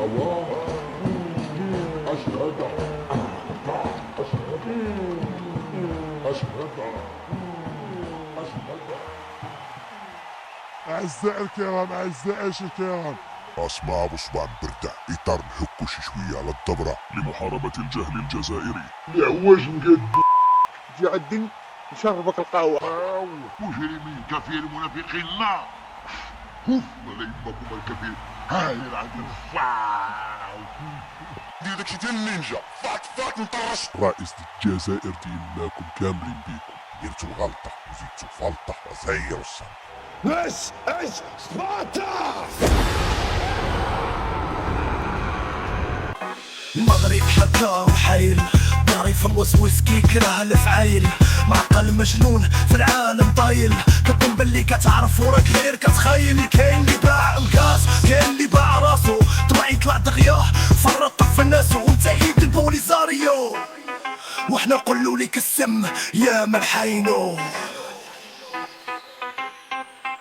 الله أشهد أشهد أعزائي الكرام، أعزائي الكرام، اسمع ابو صبان بردع اطار نحكو شي شويه على الدبره لمحاربه الجهل الجزائري. العواج مقد جي عندي نشربك القهوة. مجرمين كفير منافقين لا هف ولا يمكم الكفير هاي العدل دير داكشي ديال النينجا فات نطرش. رئيس الجزائر ديالناكم كاملين بيكم، درتو غلطه وزيدتو فلطه وزيرو الصمت. This is Sparta! المغرب حكا وحايل ظريف موسوس كيكره الفعايل، معقل مجنون في العالم طايل، كتظن بلي كتعرف وراك غير كتخايل. كاين اللي باع مكاس، كاين اللي باع راسو، طمع يطلع دغيا فرطك في الناس وانت عيد البوليزاريو، وحنا نقولو ليك السم يا ملحينو.